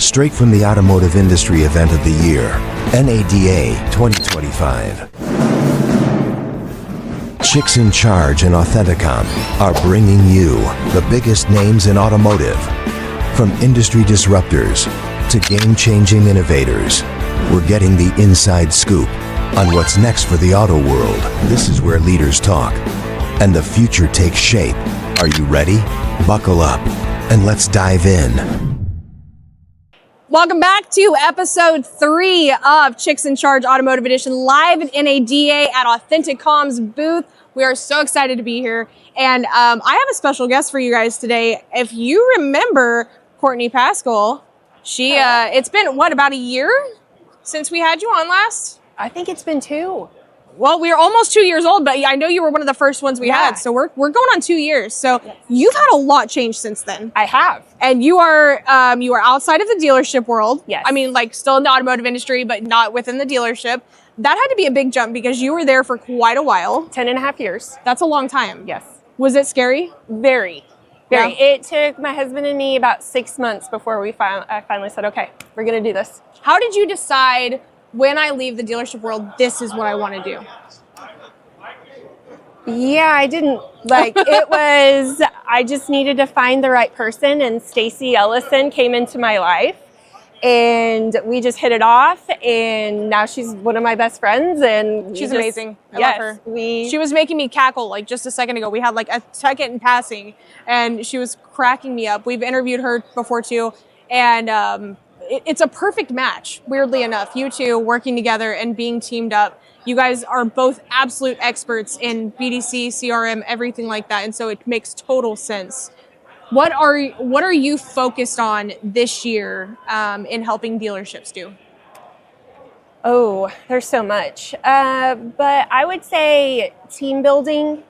straight from the automotive industry event of the year, NADA 2025. Chicks in Charge and Authenticom are bringing you the biggest names in automotive. From industry disruptors to game-changing innovators, we're getting the inside scoop on what's next for the auto world. This is where leaders talk and the future takes shape. Are you ready? Buckle up and let's dive in. Welcome back to episode 3 of Chicks in Charge Automotive Edition, live at NADA at Authenticom's booth. We are so excited to be here. And I have a special guest for you guys today. If you remember Courtney Paschal, it's been, about a year since we had you on last? I think it's been 2. Well, we are almost 2 years old, but I know you were one of the first ones we had. So we're going on 2 years. So you've had a lot change since then. I have. And you are outside of the dealership world. Yes. I mean, like still in the automotive industry, but not within the dealership. That had to be a big jump because you were there for quite a while. 10 and a half years. That's a long time. Yes. Was it scary? Very. Very. Yeah. It took my husband and me about 6 months before I finally said, okay, we're going to do this. How did you decide, when I leave the dealership world, this is what I want to do? Yeah, I didn't I just needed to find the right person, and Stacy Ellison came into my life and we just hit it off, and now she's one of my best friends, and she's amazing. I love her. She was making me cackle like just a second ago. We had like a second in passing and she was cracking me up. We've interviewed her before too, and it's a perfect match, weirdly enough. You two working together and being teamed up. You guys are both absolute experts in BDC, CRM, everything like that, and so it makes total sense. What are you focused on this year in helping dealerships do? Oh, there's so much. But I would say team building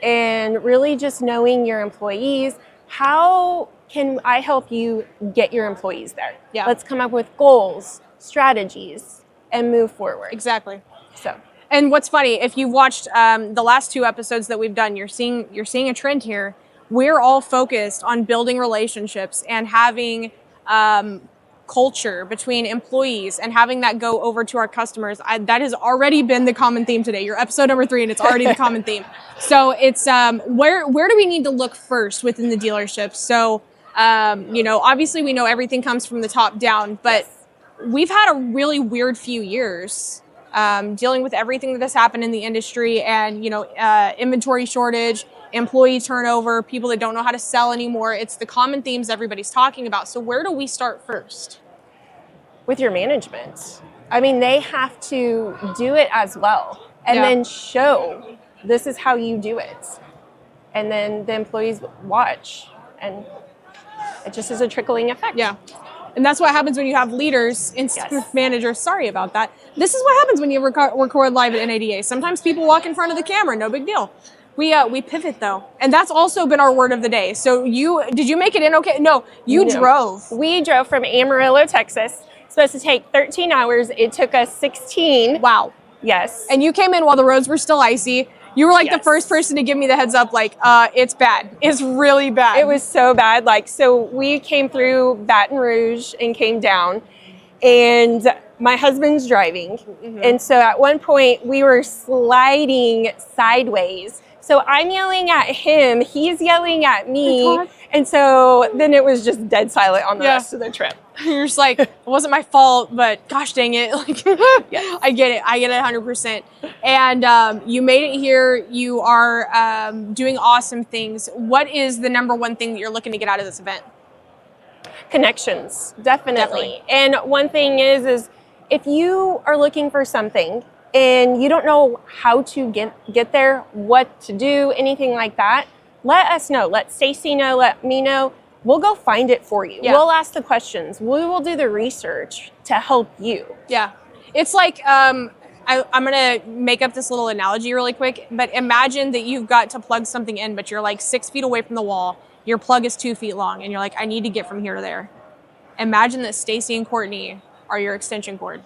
and really just knowing your employees. How can I help you get your employees there? Yeah. Let's come up with goals, strategies, and move forward. Exactly. So. And what's funny, if you've watched the last 2 episodes that we've done, you're seeing a trend here. We're all focused on building relationships and having culture between employees and having that go over to our customers. That has already been the common theme today. You're episode number 3 and it's already the common theme. So it's where do we need to look first within the dealership? So obviously we know everything comes from the top down, but we've had a really weird few years dealing with everything that has happened in the industry, and inventory shortage, employee turnover, people that don't know how to sell anymore. It's the common themes everybody's talking about. So where do we start first? With your management. I mean, they have to do it as well, and then show this is how you do it. And then the employees watch, and it just is a trickling effect. Yeah. And that's what happens when you have leaders instead of managers. Sorry about that. This is what happens when you record live at NADA. Sometimes people walk in front of the camera, no big deal. We pivot though. And that's also been our word of the day. So did you make it in okay? No, you drove. We drove from Amarillo, Texas. It's supposed to take 13 hours. It took us 16. Wow. Yes. And you came in while the roads were still icy. You were like the first person to give me the heads up, like, it's bad. It's really bad. It was so bad. So we came through Baton Rouge and came down, and my husband's driving. Mm-hmm. And so at one point we were sliding sideways. So I'm yelling at him, he's yelling at me. And so then it was just dead silent on the rest of the trip. You're just like, it wasn't my fault, but gosh dang it. I get it 100%. And you made it here. You are doing awesome things. What is the number one thing that you're looking to get out of this event? Connections, definitely. And one thing is if you are looking for something and you don't know how to get there, what to do, anything like that, let us know. Let Stacy know, let me know. We'll go find it for you. Yeah. We'll ask the questions. We will do the research to help you. Yeah. It's like, I'm going to make up this little analogy really quick, but imagine that you've got to plug something in, but you're like 6 feet away from the wall. Your plug is 2 feet long, and you're like, I need to get from here to there. Imagine that Stacy and Courtney are your extension cord.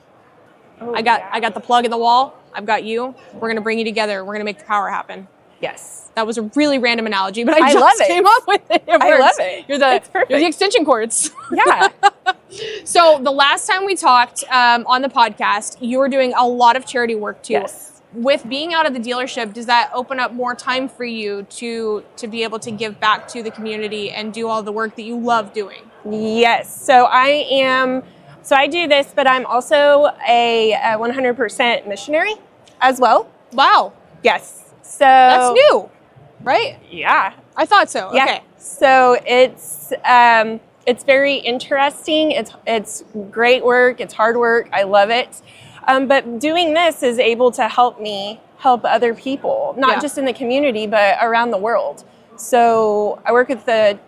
Oh, I got the plug in the wall. I've got you. We're going to bring you together. We're going to make the power happen. Yes. That was a really random analogy, but I love just came up with it. I love it. You're the extension cords. Yeah. So the last time we talked on the podcast, you were doing a lot of charity work too. Yes. With being out of the dealership, does that open up more time for you to be able to give back to the community and do all the work that you love doing? Yes. So I do this, but I'm also a 100% missionary as well. Wow, Yes. So that's new, right? Yeah. I thought so. Yeah. Okay. So it's very interesting. It's great work. It's hard work. I love it. But doing this is able to help me help other people, not just in the community, but around the world. So I work with the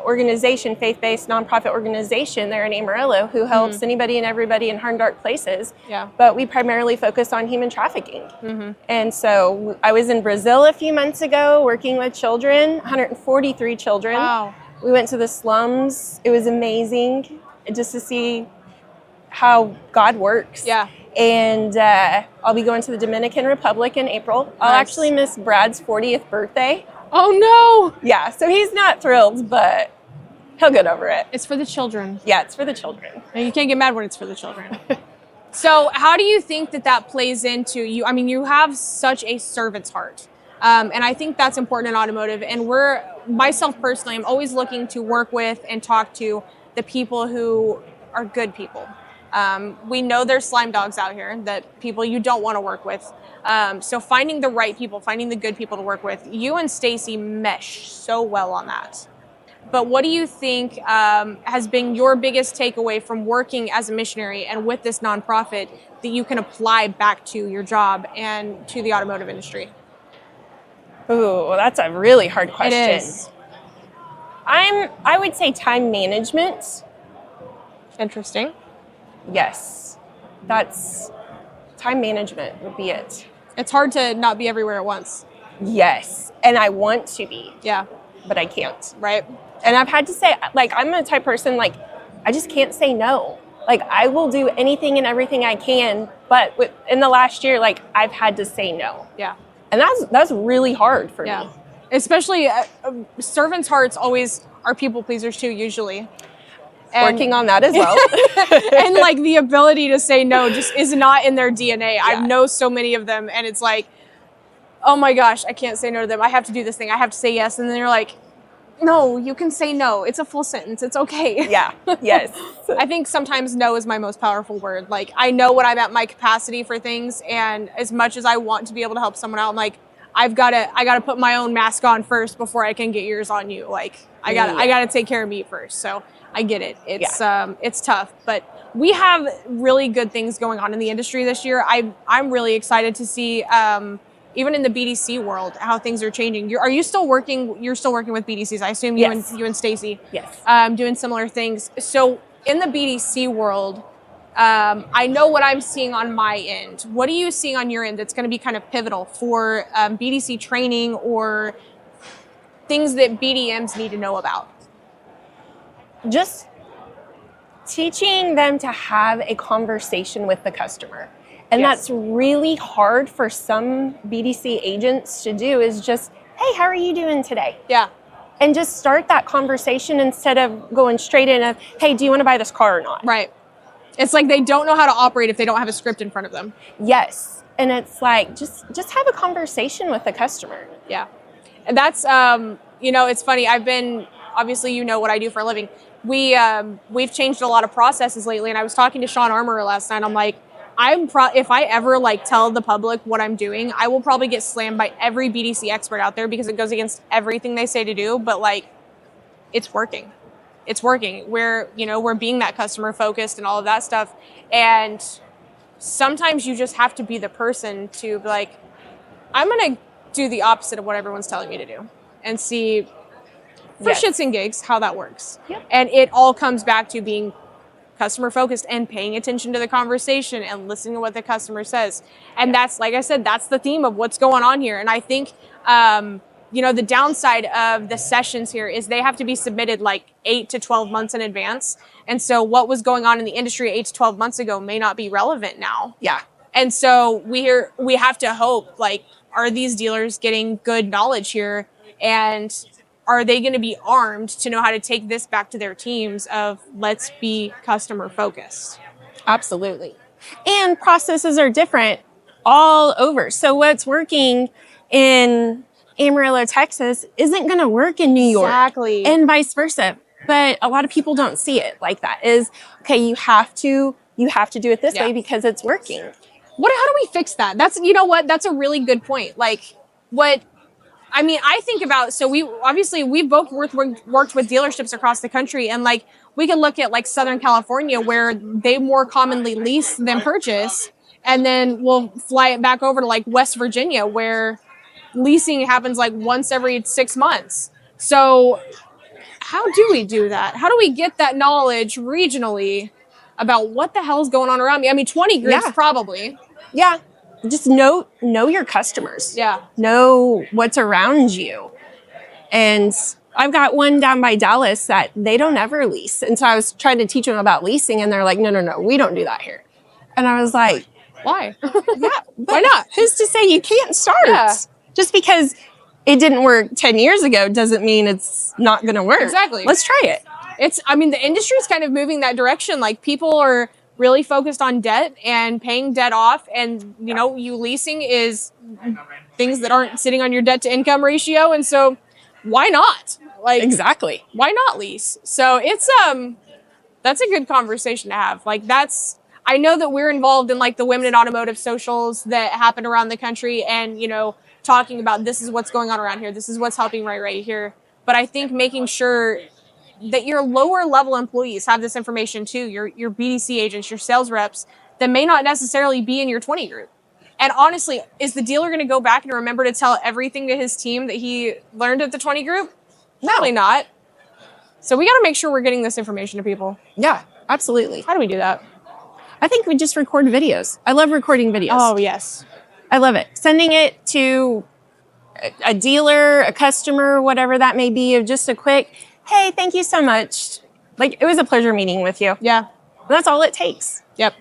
organization, faith-based nonprofit organization there in Amarillo, who helps anybody and everybody in hard and dark places. Yeah. But we primarily focus on human trafficking. And so I was in Brazil a few months ago working with children, 143 children. Wow. We went to the slums. It was amazing just to see how God works. Yeah. And I'll be going to the Dominican Republic in April. I'll Nice. actually miss Brad's 40th birthday. Oh no! Yeah, so he's not thrilled, but he'll get over it. It's for the children. Yeah, it's for the children. And you can't get mad when it's for the children. So how do you think that plays into you? I mean, you have such a servant's heart. And I think that's important in automotive. And myself personally, I'm always looking to work with and talk to the people who are good people. We know there's slime dogs out here, that people you don't want to work with. So finding the right people, finding the good people to work with, you and Stacy mesh so well on that. But what do you think has been your biggest takeaway from working as a missionary and with this nonprofit that you can apply back to your job and to the automotive industry? Ooh, that's a really hard question. It is. I would say time management. Interesting. Yes, that's time management would be it. It's hard to not be everywhere at once. Yes, and I want to be, Yeah, but I can't. right? And I've had to say, like, I'm the type of person, like, I just can't say no. Like, I will do anything and everything I can, but in the last year, like, I've had to say no. Yeah. And that's really hard for Yeah. me. Especially servants' hearts always are people pleasers too, usually. And, Working on that as well. and like the ability to say no just is not in their DNA. Yeah. I know so many of them, and it's like, oh my gosh, I can't say no to them. I have to do this thing. I have to say yes. And then you're like, no, you can say no. It's a full sentence. It's okay. Yeah, yes. I think sometimes no is my most powerful word. Like, I know when I'm at my capacity for things, and as much as I want to be able to help someone out, I'm like, I gotta put my own mask on first before I can get yours on you. Like, I gotta take care of me first. So I get it. It's tough, but we have really good things going on in the industry this year. I'm really excited to see, even in the BDC world, how things are changing. You're still working with BDCs. I assume Yes. you and Stacy, Yes. doing similar things. So in the BDC world, I know what I'm seeing on my end. What are you seeing on your end that's going to be kind of pivotal for BDC training or things that BDMs need to know about? Just teaching them to have a conversation with the customer. And Yes. that's really hard for some BDC agents to do, is just, hey, how are you doing today? Yeah. And just start that conversation instead of going straight in of, hey, do you want to buy this car or not? Right. It's like they don't know how to operate if they don't have a script in front of them. Yes. And it's like, just have a conversation with the customer. Yeah. And that's, it's funny. Obviously, you know what I do for a living. We've changed a lot of processes lately. And I was talking to Sean Armorer last night. I'm like, if I ever tell the public what I'm doing, I will probably get slammed by every BDC expert out there because it goes against everything they say to do. But it's working. It's working. We're being that customer focused and all of that stuff. And sometimes you just have to be the person to be like, I'm going to do the opposite of what everyone's telling me to do and see for Yes. shits and gigs how that works. Yep. And it all comes back to being customer focused and paying attention to the conversation and listening to what the customer says. And that's, like I said, that's the theme of what's going on here. And I think, the downside of the sessions here is they have to be submitted 8 to 12 months in advance. And so what was going on in the industry 8 to 12 months ago may not be relevant now. Yeah. And so we have to hope, are these dealers getting good knowledge here? And are they going to be armed to know how to take this back to their teams of let's be customer focused? Absolutely. And processes are different all over. So what's working in Amarillo, Texas isn't going to work in New York. Exactly. And vice versa. But a lot of people don't see it like that. Is, okay, you have to do it this way because it's working. How do we fix that? That's, you know what? That's a really good point. Like I think about, so we've both worked with dealerships across the country, and like we can look at like Southern California where they more commonly lease than purchase. And then we'll fly it back over to like West Virginia where leasing happens like once every 6 months. So how do we do that? How do we get that knowledge regionally about what the hell's going on around me? I mean, 20 groups probably. Yeah. Just know your customers. Yeah. Know what's around you. And I've got one down by Dallas that they don't ever lease. And so I was trying to teach them about leasing, and they're like, no, we don't do that here. And I was like, why? Yeah, why not? Who's to say you can't start? Yeah. Just because it didn't work 10 years ago doesn't mean it's not going to work. Exactly. Let's try it. The industry's kind of moving that direction. Like people are really focused on debt and paying debt off. And, you leasing is things that aren't sitting on your debt to income ratio. And so why not? Like, exactly. Why not lease? So it's, that's a good conversation to have. Like I know that we're involved in like the Women in Automotive socials that happen around the country and, talking about this is what's going on around here. This is what's helping right here. But I think making sure that your lower level employees have this information too, your BDC agents, your sales reps that may not necessarily be in your 20 group. And honestly, is the dealer going to go back and remember to tell everything to his team that he learned at the 20 group? No. Probably not. So we got to make sure we're getting this information to people. Yeah, absolutely. How do we do that? I think we just record videos. I love recording videos. Oh, yes. I love it. Sending it to a dealer, a customer, whatever that may be, of just a quick, hey, thank you so much. Like, it was a pleasure meeting with you. Yeah. And that's all it takes. Yep.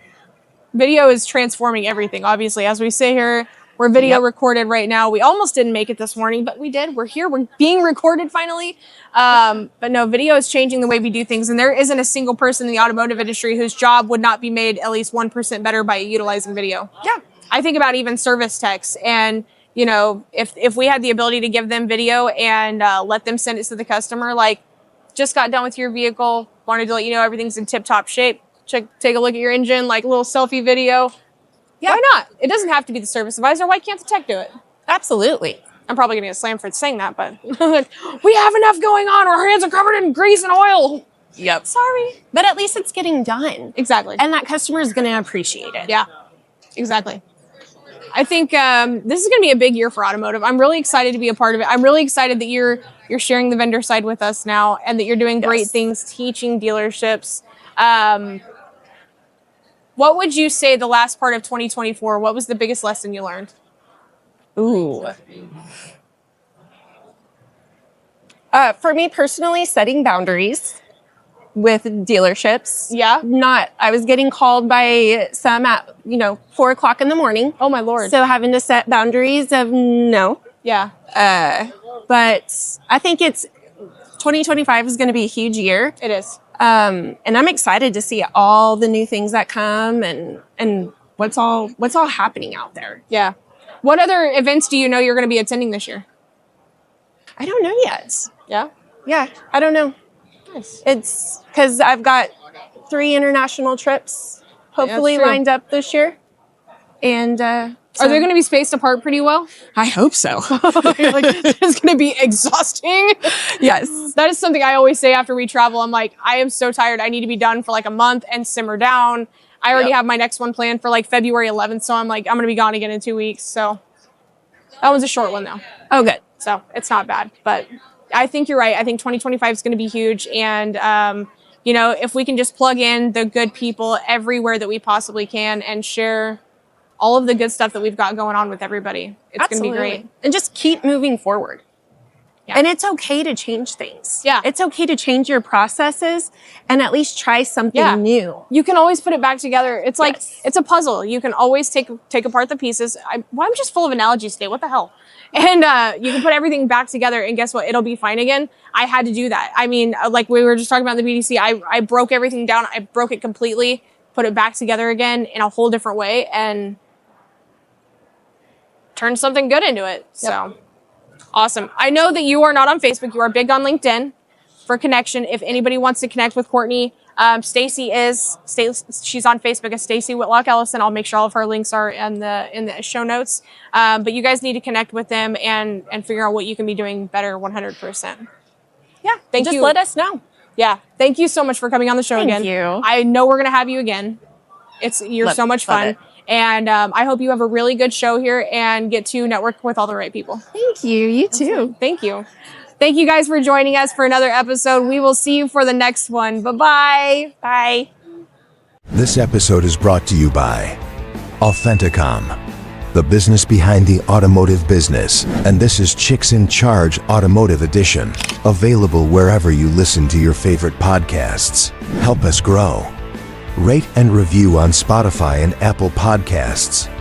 Video is transforming everything, obviously. As we sit here, we're video recorded right now. We almost didn't make it this morning, but we did. We're here. We're being recorded finally. But no, video is changing the way we do things. And there isn't a single person in the automotive industry whose job would not be made at least 1% better by utilizing video. Yeah. I think about even service techs and, if we had the ability to give them video and let them send it to the customer, like just got done with your vehicle, wanted to let you know everything's in tip-top shape, take a look at your engine, like a little selfie video. Yeah. Why not? It doesn't have to be the service advisor. Why can't the tech do it? Absolutely. I'm probably going to get slammed for saying that, but we have enough going on. Our hands are covered in grease and oil. Yep. Sorry. But at least it's getting done. Exactly. And that customer is going to appreciate it. Yeah, exactly. I think this is going to be a big year for automotive. I'm really excited to be a part of it. I'm really excited that you're sharing the vendor side with us now and that you're doing great things, teaching dealerships. What would you say the last part of 2024, what was the biggest lesson you learned? Ooh. For me personally, setting boundaries with dealerships. Yeah. I was getting called by some at, 4:00 in the morning. Oh my Lord. So having to set boundaries of no. Yeah. But I think 2025 is going to be a huge year. It is. And I'm excited to see all the new things that come and what's all happening out there. Yeah. What other events do you know you're going to be attending this year? I don't know yet. Yeah? Yeah, I don't know. Nice. It's because I've got 3 international trips hopefully lined up this year. And are they going to be spaced apart pretty well? I hope so. It's going to be exhausting. Yes. That is something I always say after we travel. I'm like, I am so tired. I need to be done for like a month and simmer down. I already have my next one planned for like February 11th. So I'm like, I'm going to be gone again in 2 weeks. So that one's a short one though. Oh, good. So it's not bad, but I think you're right. I think 2025 is going to be huge. And, if we can just plug in the good people everywhere that we possibly can and share all of the good stuff that we've got going on with everybody, it's going to be great. And just keep moving forward. Yeah. And it's okay to change things. Yeah. It's okay to change your processes and at least try something new. You can always put it back together. It's like, Yes. it's a puzzle. You can always take apart the pieces. I'm just full of analogies today. What the hell? And you can put everything back together and guess what? It'll be fine again. I had to do that. I mean, like we were just talking about in the BDC, I broke everything down. I broke it completely, put it back together again in a whole different way and turned something good into it. So awesome. I know that you are not on Facebook. You are big on LinkedIn for connection. If anybody wants to connect with Courtney, Stacy she's on Facebook as Stacy Whitlock Ellison. I'll make sure all of her links are in the show notes. But you guys need to connect with them and figure out what you can be doing better 100%. Yeah. Thank you. Just let us know. Yeah. Thank you so much for coming on the show again. Thank you. I know we're going to have you again. You're so much love fun. it. And I hope you have a really good show here and get to network with all the right people. Thank you. You too. Thank you. Thank you guys for joining us for another episode. We will see you for the next one. Bye-bye. Bye. This episode is brought to you by Authenticom, the business behind the automotive business. And this is Chicks in Charge Automotive Edition, available wherever you listen to your favorite podcasts. Help us grow. Rate and review on Spotify and Apple Podcasts.